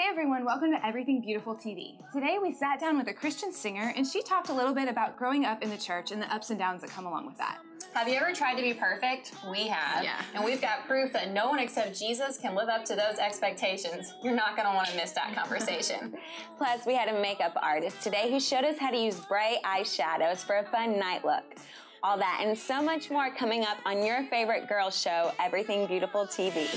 Hey everyone, welcome to Everything Beautiful TV. Today we sat down with a Christian singer and she talked a little bit about growing up in the church and the ups and downs that come along with that. Have you ever tried to be perfect? We have. Yeah. And we've got proof that no one except Jesus can live up to those expectations. You're not going to want to miss that conversation. Plus, we had a makeup artist today who showed us how to use bright eyeshadows for a fun night look. All that and so much more coming up on your favorite girls show, Everything Beautiful TV.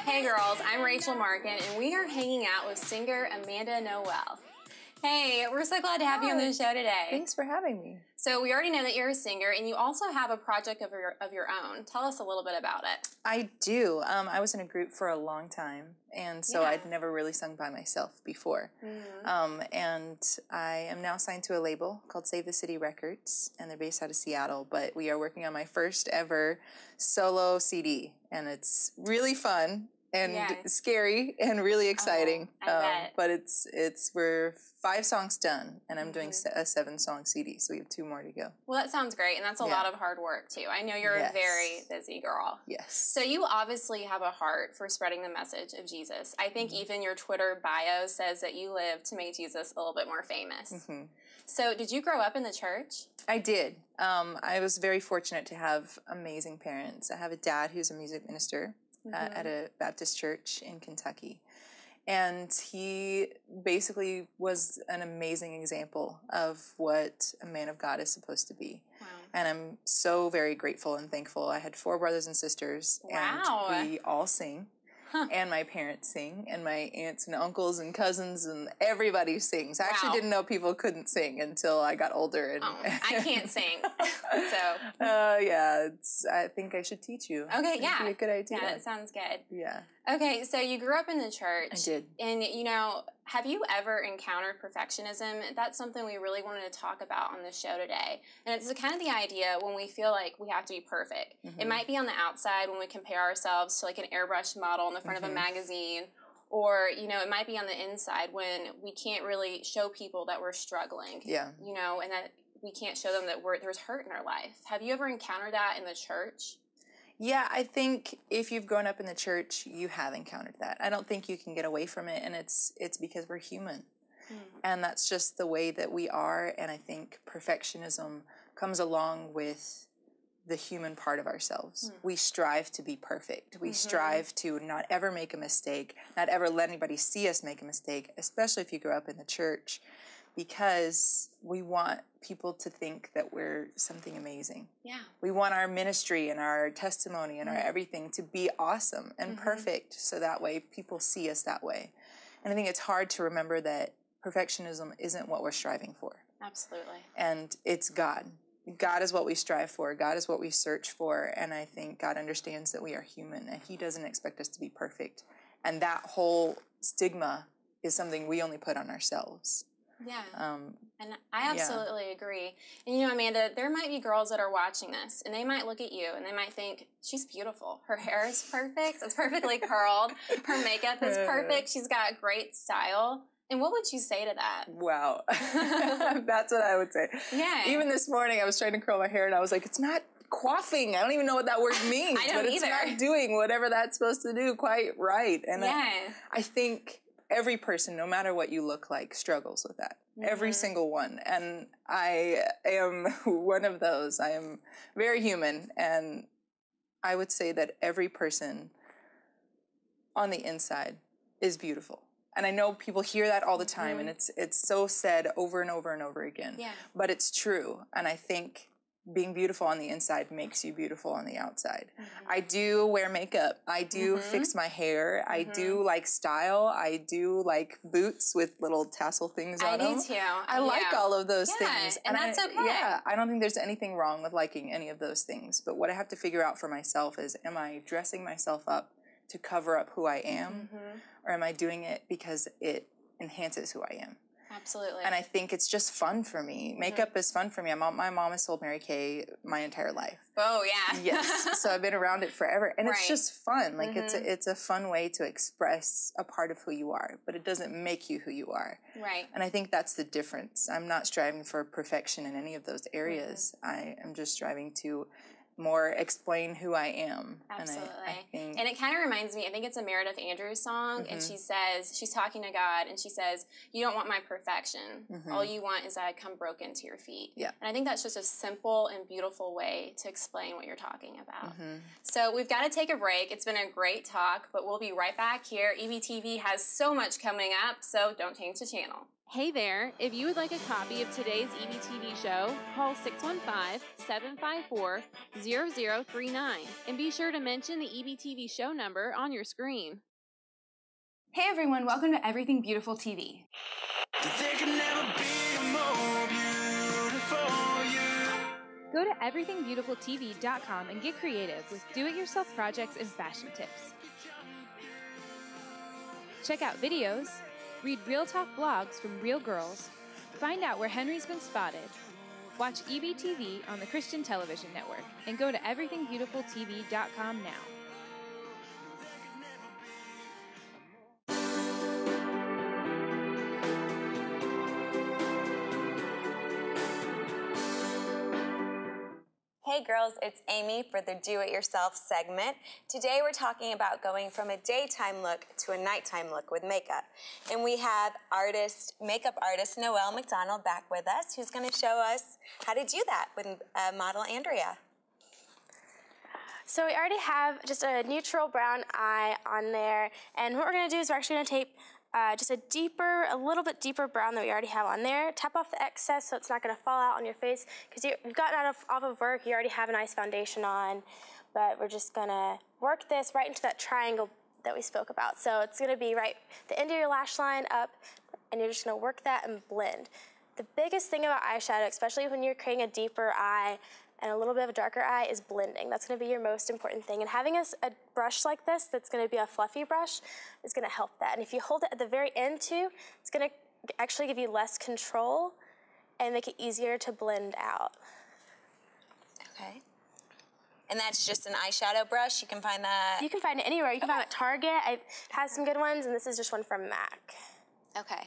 Hey girls, I'm Rachel Markin, and we are hanging out with singer Amanda Noel. Hey, we're so glad to have you on the show today. Thanks for having me. So we already know that you're a singer, and you also have a project of your own. Tell us a little bit about it. I do. I was in a group for a long time, and so I'd never really sung by myself before. Mm-hmm. And I am now signed to a label called Save the City Records, and they're based out of Seattle, but we are working on my first ever solo CD, and it's really fun. And scary and really exciting. I bet. But we're 5 songs done, and I'm doing a 7-song CD, so we have 2 more to go. Well, that sounds great, and that's a lot of hard work, too. I know you're a very busy girl. Yes. So you obviously have a heart for spreading the message of Jesus. I think even your Twitter bio says that you live to make Jesus a little bit more famous. Mm-hmm. So did you grow up in the church? I did. I was very fortunate to have amazing parents. I have a dad who's a music minister. At a Baptist church in Kentucky. And he basically was an amazing example of what a man of God is supposed to be. Wow. And I'm so very grateful and thankful. I had 4 brothers and sisters, and we all sing. And my parents sing, and my aunts and uncles and cousins and everybody sings. I actually didn't know people couldn't sing until I got older. And I can't sing, so. I think I should teach you. Okay, It'd be a good idea. Yeah, that sounds good. Yeah. Okay, so you grew up in the church. I did. And, have you ever encountered perfectionism? That's something we really wanted to talk about on the show today. And it's kind of the idea when we feel like we have to be perfect. Mm-hmm. It might be on the outside when we compare ourselves to like an airbrushed model on the front of a magazine. Or, it might be on the inside when we can't really show people that we're struggling. Yeah. And that we can't show them that there's hurt in our life. Have you ever encountered that in the church? Yeah, I think if you've grown up in the church, you have encountered that. I don't think you can get away from it, and it's because we're human. And that's just the way that we are, and I think perfectionism comes along with the human part of ourselves. We strive to be perfect. We strive to not ever make a mistake, not ever let anybody see us make a mistake, especially if you grew up in the church, because we want people to think that we're something amazing. Yeah. We want our ministry and our testimony and our everything to be awesome and perfect, so that way people see us that way. And I think it's hard to remember that perfectionism isn't what we're striving for. Absolutely. And it's God. God is what we strive for. God is what we search for. And I think God understands that we are human, and he doesn't expect us to be perfect. And that whole stigma is something we only put on ourselves. Yeah, and I absolutely agree. And Amanda, there might be girls that are watching this, and they might look at you, and they might think, she's beautiful. Her hair is perfect. It's perfectly curled. Her makeup is perfect. She's got great style. And what would you say to that? Wow. That's what I would say. Yeah. Even this morning, I was trying to curl my hair, and I was like, it's not coiffing. I don't even know what that word means. I don't either. It's not doing whatever that's supposed to do quite right. And I think every person, no matter what you look like, struggles with that. Every single one. And I am one of those. I am very human. And I would say that every person on the inside is beautiful. And I know people hear that all the time, and it's so said over and over and over again. Yeah. But it's true. And I think being beautiful on the inside makes you beautiful on the outside. I do wear makeup. I do fix my hair. I do like style. I do like boots with little tassel things on them. I do too. I like all of those things. And that's okay. Yeah, I don't think there's anything wrong with liking any of those things. But what I have to figure out for myself is, am I dressing myself up to cover up who I am? Or am I doing it because it enhances who I am? Absolutely. And I think it's just fun for me. Makeup is fun for me. My mom has sold Mary Kay my entire life. Oh, yeah. Yes. So I've been around it forever. And it's Right. just fun. Like, it's a fun way to express a part of who you are, but it doesn't make you who you are. Right. And I think that's the difference. I'm not striving for perfection in any of those areas. I am just striving to more explain who I am. Absolutely. And And it kind of reminds me, I think it's a Meredith Andrews song, and she says, she's talking to God, and she says, you don't want my perfection. All you want is that I come broken to your feet. Yeah. And I think that's just a simple and beautiful way to explain what you're talking about. So we've got to take a break. It's been a great talk, but we'll be right back here. EBTV has so much coming up, so don't change the channel. Hey there, if you would like a copy of today's EBTV show, call 615-754-0039 and be sure to mention the EBTV show number on your screen. Hey everyone, welcome to Everything Beautiful TV. There can never be a more beautiful you. Go to everythingbeautifultv.com and get creative with do-it-yourself projects and fashion tips. Check out videos, read Real Talk blogs from real girls, find out where Henry's been spotted, watch EBTV on the Christian Television Network, and go to everythingbeautifultv.com now. Hey girls, it's Amy for the Do-It-Yourself segment. Today we're talking about going from a daytime look to a nighttime look with makeup. And we have makeup artist Noelle McDonald back with us, who's going to show us how to do that with model Andrea. So we already have just a neutral brown eye on there, and what we're going to do is we're actually going to tape just a little bit deeper brown that we already have on there. Tap off the excess so it's not going to fall out on your face, because you've gotten off of work, you already have a nice foundation on, but we're just going to work this right into that triangle that we spoke about. So it's going to be right the end of your lash line up, and you're just going to work that and blend. The biggest thing about eyeshadow, especially when you're creating a deeper eye and a little bit of a darker eye, is blending. That's going to be your most important thing. And having a brush like this that's going to be a fluffy brush is going to help that. And if you hold it at the very end too, it's going to actually give you less control and make it easier to blend out. Okay. And that's just an eyeshadow brush? You can find that? You can find it anywhere. You can find it at Target. It has some good ones, and this is just one from MAC. Okay.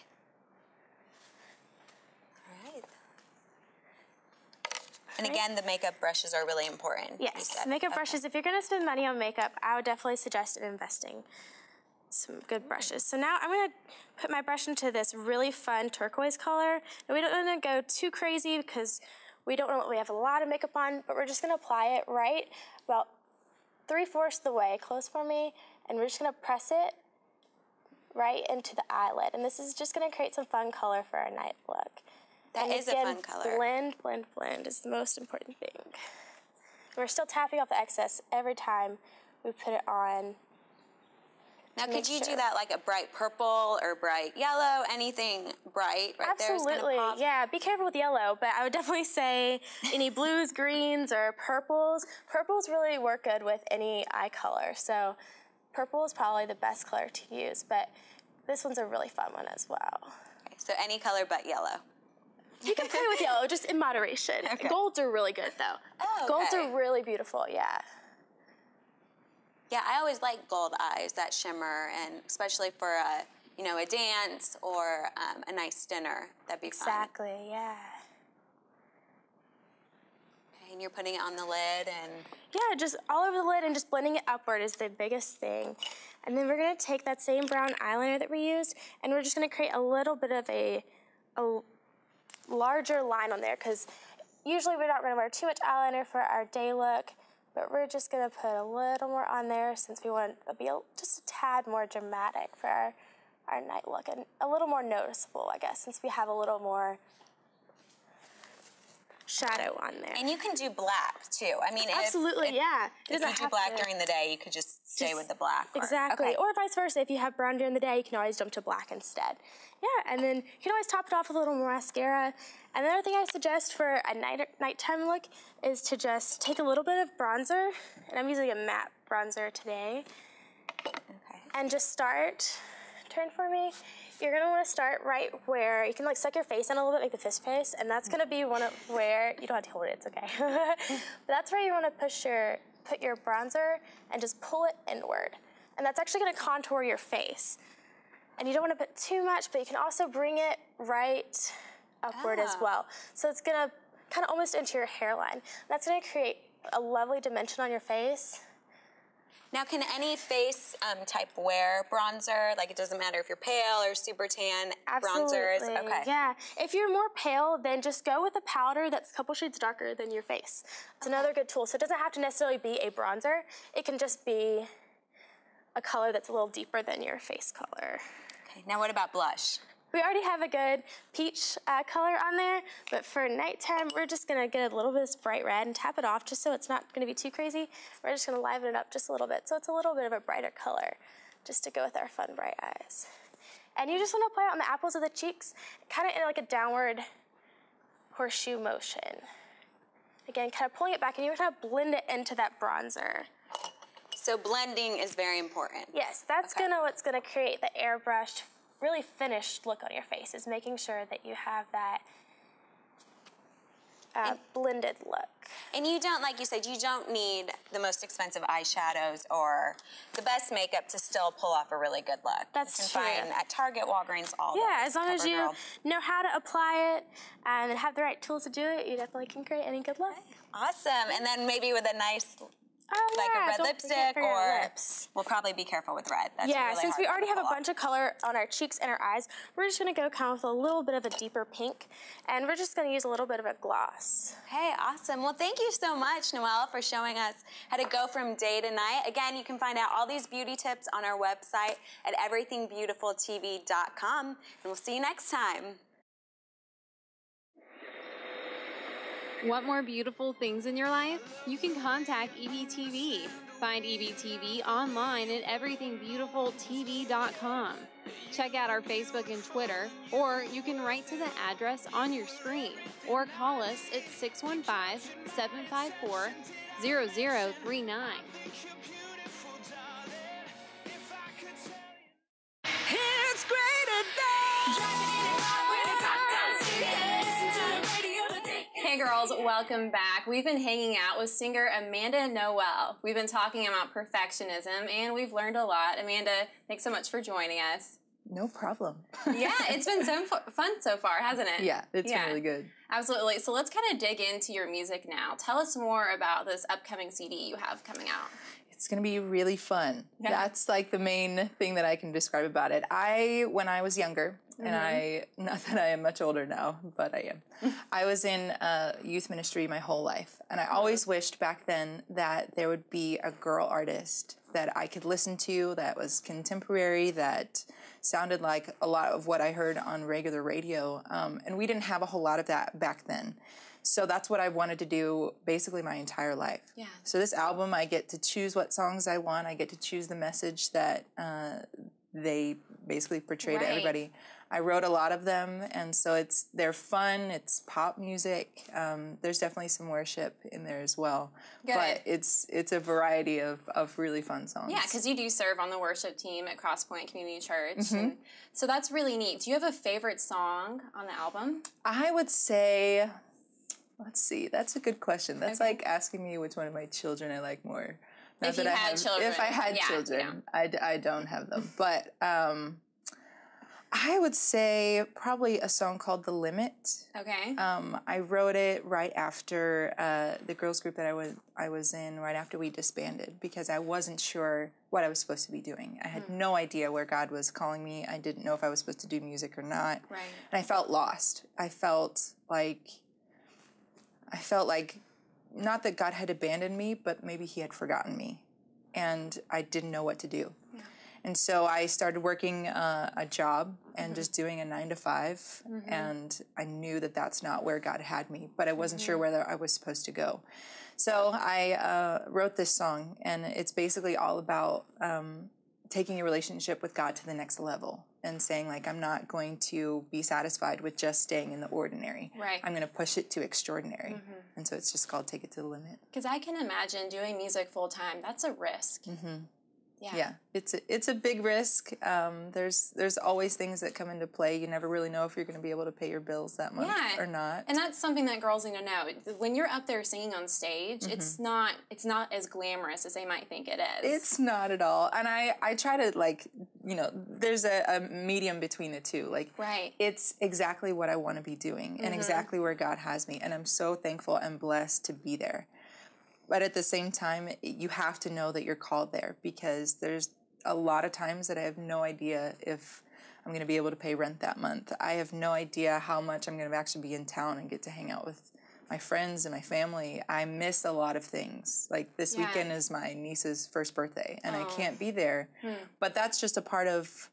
And again, the makeup brushes are really important. Yes, makeup brushes. If you're going to spend money on makeup, I would definitely suggest investing some good brushes. So now I'm going to put my brush into this really fun turquoise color. And we don't want to go too crazy because we have a lot of makeup on, but we're just going to apply it right about 3/4 the way. Close for me. And we're just going to press it right into the eyelid. And this is just going to create some fun color for our night look. That is a fun color. Blend, blend, blend is the most important thing. We're still tapping off the excess every time we put it on. Now, could you do that like a bright purple or bright yellow, anything bright right there is Absolutely, gonna pop? yeah. Be careful with yellow, but I would definitely say any blues, greens, or purples. Purples really work good with any eye color, so purple is probably the best color to use, but this one's a really fun one as well. Okay, so any color but yellow. You can play with yellow, just in moderation. Okay. Golds are really good, though. Oh, okay. Golds are really beautiful, yeah. Yeah, I always like gold eyes, that shimmer, and especially for a dance or a nice dinner. That'd be fun. Exactly, yeah. Okay, and you're putting it on the lid and... Yeah, just all over the lid and just blending it upward is the biggest thing. And then we're going to take that same brown eyeliner that we used, and we're just going to create a little bit of a larger line on there, because usually we're not going to wear too much eyeliner for our day look, but we're just going to put a little more on there since we want it to be just a tad more dramatic for our night look and a little more noticeable, I guess, since we have a little more shadow on there. And you can do black, too. I mean, absolutely, yeah. If you do black during the day, you could just stay with the black. Exactly. Okay. Or vice versa. If you have brown during the day, you can always jump to black instead. Yeah, and then you can always top it off with a little more mascara. And the other thing I suggest for a nighttime look is to just take a little bit of bronzer, and I'm using a matte bronzer today. Okay. And just turn for me. you're gonna want to start right where you can like suck your face in a little bit, make the fist face, and that's gonna be one of where you don't have to hold it. It's okay. But that's where you want to put your bronzer and just pull it inward, and that's actually gonna contour your face. And you don't want to put too much, but you can also bring it right upward as well. So it's gonna kind of almost into your hairline. That's gonna create a lovely dimension on your face. Now, can any face type wear bronzer? Like, it doesn't matter if you're pale or super tan, Absolutely. bronzers? Okay. Yeah. If you're more pale, then just go with a powder that's a couple shades darker than your face. It's another good tool. So it doesn't have to necessarily be a bronzer. It can just be a color that's a little deeper than your face color. Okay. Now, what about blush? We already have a good peach color on there, but for nighttime, we're just gonna get a little bit of this bright red and tap it off just so it's not gonna be too crazy. We're just gonna liven it up just a little bit so it's a little bit of a brighter color just to go with our fun bright eyes. And you just wanna apply it on the apples of the cheeks, kind of in like a downward horseshoe motion. Again, kind of pulling it back, and you're gonna blend it into that bronzer. So blending is very important. Yes, that's what's gonna create the airbrushed, really finished look on your face, is making sure that you have that blended look. And you don't, like you said, you don't need the most expensive eyeshadows or the best makeup to still pull off a really good look. That's you true. can find at Target, Walgreens, all those. Yeah, as long as you CoverGirl. know how to apply it and have the right tools to do it, you definitely can create any good look. Awesome. And then maybe with a nice, Oh, like yeah, a red don't lipstick, forget for your or lips. we'll probably be careful with red. That's Yeah, really since we hard already to have a pull off. bunch of color on our cheeks and our eyes, we're just gonna go kind of with a little bit of a deeper pink, and we're just gonna use a little bit of a gloss. Hey, awesome. Well, thank you so much, Noelle, for showing us how to go from day to night. Again, you can find out all these beauty tips on our website at everythingbeautifultv.com, and we'll see you next time. Want more beautiful things in your life? You can contact EBTV. Find EBTV online at everythingbeautifultv.com. Check out our Facebook and Twitter, or you can write to the address on your screen, or call us at 615-754-0039. It's greater Hey girls, welcome back. We've been hanging out with singer Amanda Noel. We've been talking about perfectionism, and we've learned a lot. Amanda, thanks so much for joining us. No problem. Yeah, it's been so fun so far, hasn't it? Yeah, it's been really good. Absolutely. So let's kind of dig into your music now. Tell us more about this upcoming CD you have coming out. It's going to be really fun. Yeah. That's like the main thing that I can describe about it. When I was younger, and not that I am much older now, but I am. I was in youth ministry my whole life, and I always wished back then that there would be a girl artist that I could listen to that was contemporary, that sounded like a lot of what I heard on regular radio, and we didn't have a whole lot of that back then. So that's what I wanted to do basically my entire life. Yeah. So this album, I get to choose what songs I want. I get to choose the message that they basically portray to everybody. I wrote a lot of them, and so they're fun. It's pop music. There's definitely some worship in there as well. Good. But it's a variety of really fun songs. Yeah, because you do serve on the worship team at Crosspoint Community Church. And so that's really neat. Do you have a favorite song on the album? I would say, let's see, that's a good question. That's like asking me which one of my children I like more. Not If that you I had have, children. If I had children, I don't have them. But I would say probably a song called The Limit. Okay. I wrote it right after the girls group that I was in, right after we disbanded, because I wasn't sure what I was supposed to be doing. I had no idea where God was calling me. I didn't know if I was supposed to do music or not. Right. And I felt lost. I felt like not that God had abandoned me, but maybe he had forgotten me, and I didn't know what to do. Yeah. And so I started working a job and just doing a 9-to-5, and I knew that that's not where God had me, but I wasn't sure where I was supposed to go. So I wrote this song, and it's basically all about taking your relationship with God to the next level and saying, like, I'm not going to be satisfied with just staying in the ordinary. Right. I'm going to push it to extraordinary. And so it's just called Take It to the Limit. Because I can imagine doing music full time, that's a risk. Yeah, it's a big risk. There's always things that come into play. You never really know if you're going to be able to pay your bills that month or not. And that's something that girls need to know. When you're up there singing on stage, it's not as glamorous as they might think it is. It's not at all. And I try to, like, you know, there's a medium between the two. Like, it's exactly what I want to be doing and exactly where God has me. And I'm so thankful and blessed to be there. But at the same time, you have to know that you're called there, because there's a lot of times that I have no idea if I'm going to be able to pay rent that month. I have no idea how much I'm going to actually be in town and get to hang out with my friends and my family. I miss a lot of things. Like this weekend is my niece's first birthday, and I can't be there. But that's just a part of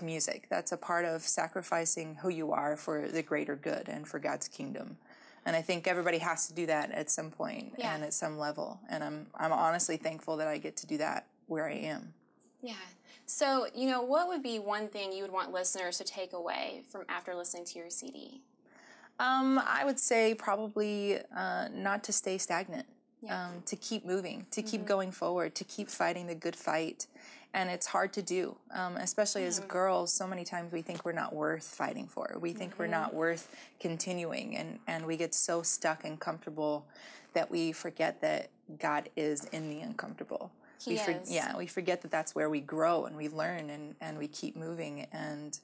music. That's a part of sacrificing who you are for the greater good and for God's kingdom. And I think everybody has to do that at some point and at some level. And I'm honestly thankful that I get to do that where I am. Yeah. So, you know, what would be one thing you would want listeners to take away from after listening to your CD? I would say probably not to stay stagnant, to keep moving, to keep going forward, to keep fighting the good fight. And it's hard to do, especially as girls. So many times we think we're not worth fighting for. We think we're not worth continuing, and we get so stuck and comfortable that we forget that God is in the uncomfortable. He is. We forget that that's where we grow and we learn and we keep moving. And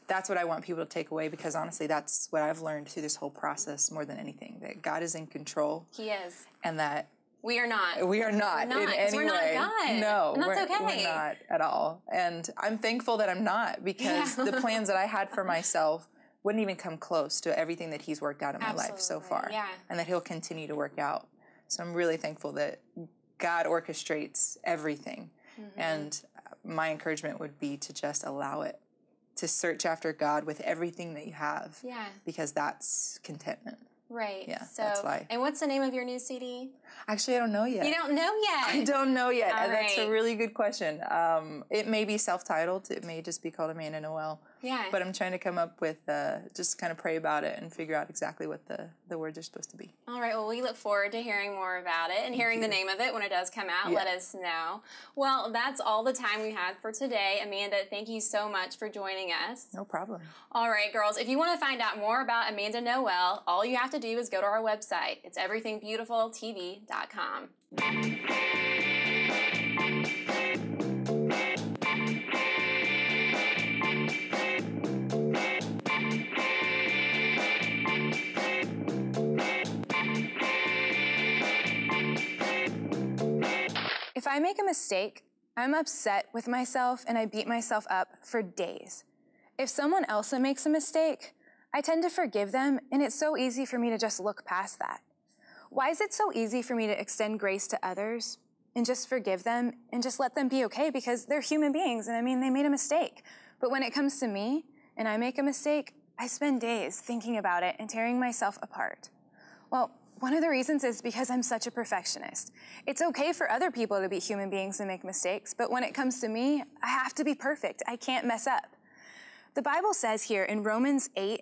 that's what I want people to take away, because honestly, that's what I've learned through this whole process more than anything, that God is in control. He is. And that we are not. We are not in any we're way. Not God. No, and that's okay. We're not at all. And I'm thankful that I'm not, because the plans that I had for myself wouldn't even come close to everything that He's worked out in my life so far. Yeah. And that He'll continue to work out. So I'm really thankful that God orchestrates everything. And my encouragement would be to just allow it, to search after God with everything that you have. Yeah. Because that's contentment. Right. Yeah, so, that's life. And what's the name of your new CD? Actually, I don't know yet. You don't know yet? I don't know yet. All That's right. a really good question. It may be self-titled. It may just be called Amanda Noel. Yeah. But I'm trying to come up with, just kind of pray about it and figure out exactly what the words are supposed to be. All right. Well, we look forward to hearing more about it and hearing the name of it when it does come out. Let us know. Well, that's all the time we had for today. Amanda, thank you so much for joining us. No problem. All right, girls. If you want to find out more about Amanda Noel, all you have to do is go to our website. It's everythingbeautifultv.com. If I make a mistake, I'm upset with myself and I beat myself up for days. If someone else makes a mistake, I tend to forgive them, and it's so easy for me to just look past that. Why is it so easy for me to extend grace to others and just forgive them and just let them be okay? Because they're human beings, and I mean, they made a mistake. But when it comes to me and I make a mistake, I spend days thinking about it and tearing myself apart. Well, one of the reasons is because I'm such a perfectionist. It's okay for other people to be human beings and make mistakes, but when it comes to me, I have to be perfect. I can't mess up. The Bible says here in Romans 8,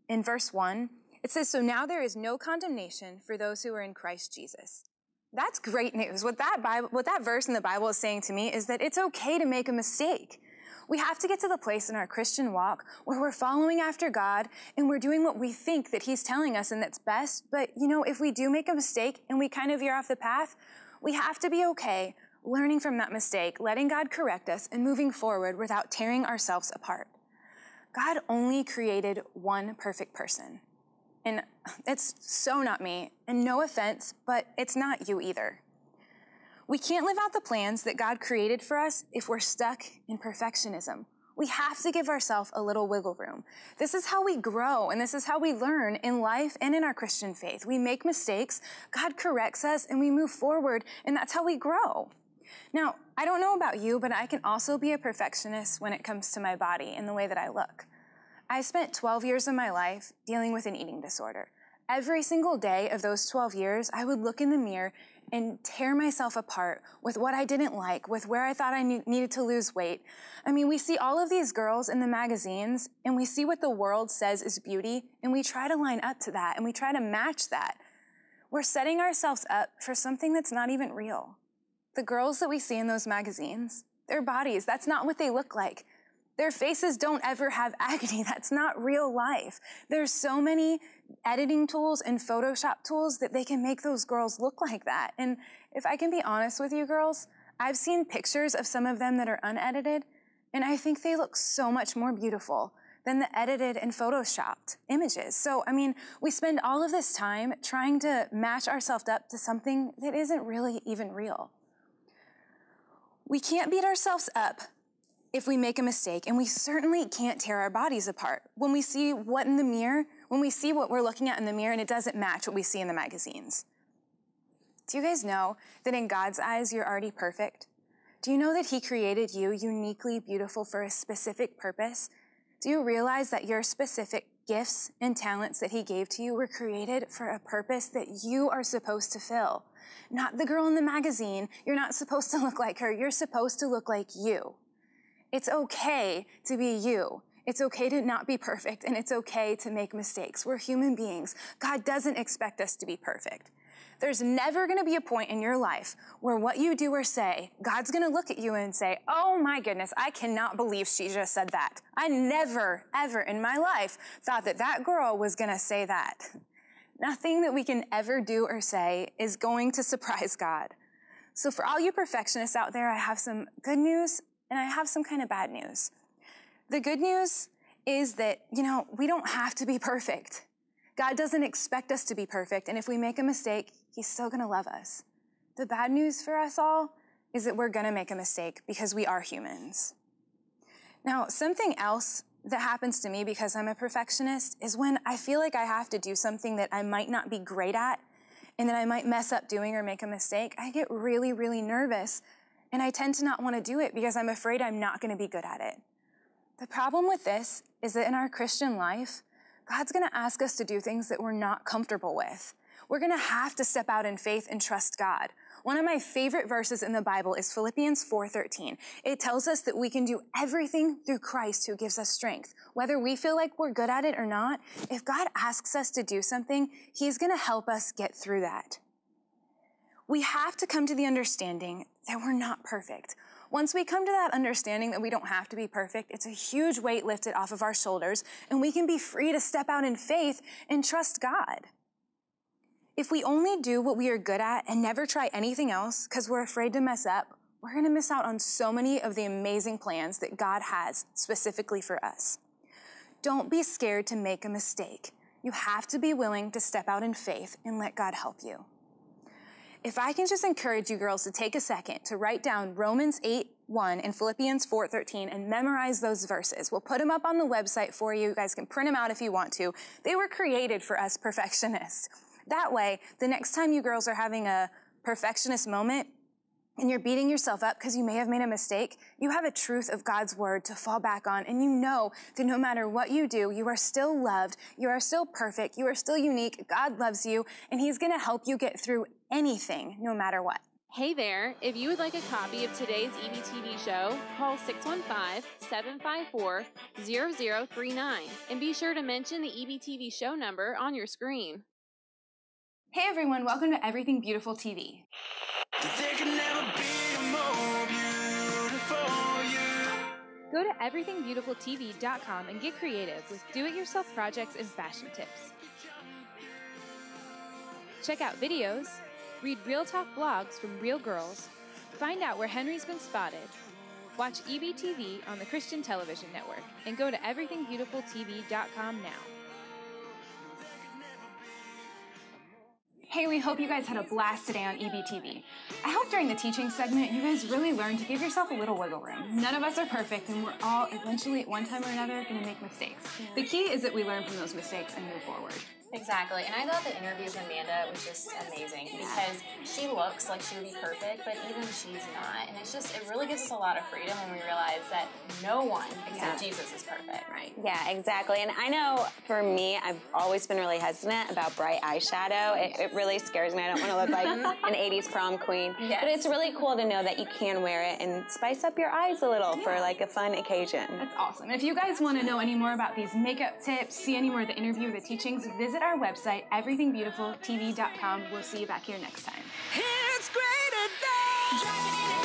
in verse 1, it says, "So now there is no condemnation for those who are in Christ Jesus." That's great news. What that verse in the Bible is saying to me is that it's okay to make a mistake. We have to get to the place in our Christian walk where we're following after God and we're doing what we think that He's telling us and that's best. But, you know, if we do make a mistake and we kind of veer off the path, we have to be okay learning from that mistake, letting God correct us, and moving forward without tearing ourselves apart. God only created one perfect person. And it's so not me, and no offense, but it's not you either. We can't live out the plans that God created for us if we're stuck in perfectionism. We have to give ourselves a little wiggle room. This is how we grow, and this is how we learn in life and in our Christian faith. We make mistakes, God corrects us, and we move forward, and that's how we grow. Now, I don't know about you, but I can also be a perfectionist when it comes to my body and the way that I look. I spent 12 years of my life dealing with an eating disorder. Every single day of those 12 years, I would look in the mirror and tear myself apart with what I didn't like, with where I thought I needed to lose weight. I mean, we see all of these girls in the magazines, and we see what the world says is beauty, and we try to line up to that, and we try to match that. We're setting ourselves up for something that's not even real. The girls that we see in those magazines, their bodies, that's not what they look like. Their faces don't ever have acne. That's not real life. There's so many editing tools and Photoshop tools that they can make those girls look like that. And if I can be honest with you girls, I've seen pictures of some of them that are unedited, and I think they look so much more beautiful than the edited and Photoshopped images. So, I mean, we spend all of this time trying to match ourselves up to something that isn't really even real. We can't beat ourselves up if we make a mistake, and we certainly can't tear our bodies apart. When we see what in the mirror, when we see what we're looking at in the mirror and it doesn't match what we see in the magazines. Do you guys know that in God's eyes, you're already perfect? Do you know that He created you uniquely beautiful for a specific purpose? Do you realize that your specific gifts and talents that He gave to you were created for a purpose that you are supposed to fill? Not the girl in the magazine. You're not supposed to look like her. You're supposed to look like you. It's okay to be you. It's okay to not be perfect, and it's okay to make mistakes. We're human beings. God doesn't expect us to be perfect. There's never going to be a point in your life where what you do or say, God's going to look at you and say, oh my goodness, I cannot believe she just said that. I never, ever in my life thought that that girl was going to say that. Nothing that we can ever do or say is going to surprise God. So for all you perfectionists out there, I have some good news and I have some kind of bad news. The good news is that, we don't have to be perfect. God doesn't expect us to be perfect, and if we make a mistake, He's still going to love us. The bad news for us all is that we're going to make a mistake because we are humans. Now, something else that happens to me because I'm a perfectionist is when I feel like I have to do something that I might not be great at and that I might mess up doing or make a mistake, I get really, really nervous, and I tend to not want to do it because I'm afraid I'm not going to be good at it. The problem with this is that in our Christian life, God's going to ask us to do things that we're not comfortable with. We're going to have to step out in faith and trust God. One of my favorite verses in the Bible is Philippians 4:13. It tells us that we can do everything through Christ who gives us strength. Whether we feel like we're good at it or not, if God asks us to do something, He's going to help us get through that. We have to come to the understanding that we're not perfect. Once we come to that understanding that we don't have to be perfect, it's a huge weight lifted off of our shoulders, and we can be free to step out in faith and trust God. If we only do what we are good at and never try anything else because we're afraid to mess up, we're going to miss out on so many of the amazing plans that God has specifically for us. Don't be scared to make a mistake. You have to be willing to step out in faith and let God help you. If I can just encourage you girls to take a second to write down Romans 8:1 and Philippians 4:13 and memorize those verses. We'll put them up on the website for you. You guys can print them out if you want to. They were created for us perfectionists. That way, the next time you girls are having a perfectionist moment and you're beating yourself up because you may have made a mistake, you have a truth of God's word to fall back on, and you know that no matter what you do, you are still loved, you are still perfect, you are still unique, God loves you, and He's going to help you get through anything, no matter what. Hey there, if you would like a copy of today's EBTV show, call 615-754-0039 and be sure to mention the EBTV show number on your screen. Hey everyone, welcome to Everything Beautiful TV. There can never be more beautiful you. Go to everythingbeautifultv.com and get creative with do-it-yourself projects and fashion tips. Check out videos, read Real Talk blogs from real girls, find out where Henry's been spotted, watch EBTV on the Christian Television Network, and go to everythingbeautifultv.com now. Hey, we hope you guys had a blast today on EBTV. I hope during the teaching segment you guys really learned to give yourself a little wiggle room. None of us are perfect, and we're all eventually at one time or another going to make mistakes. The key is that we learn from those mistakes and move forward. Exactly, and I thought the interview with Amanda was just amazing because she looks like she would be perfect, but even she's not. And it really gives us a lot of freedom when we realize that no one except Jesus is perfect. Right. Yeah, exactly. And I know for me, I've always been really hesitant about bright eyeshadow. It really scares me. I don't want to look like an 80s prom queen. Yes. But it's really cool to know that you can wear it and spice up your eyes a little for like a fun occasion. That's awesome. If you guys want to know any more about these makeup tips, see any more of the interview or the teachings, visit our website, everythingbeautifultv.com. We'll see you back here next time. It's greater than Driving in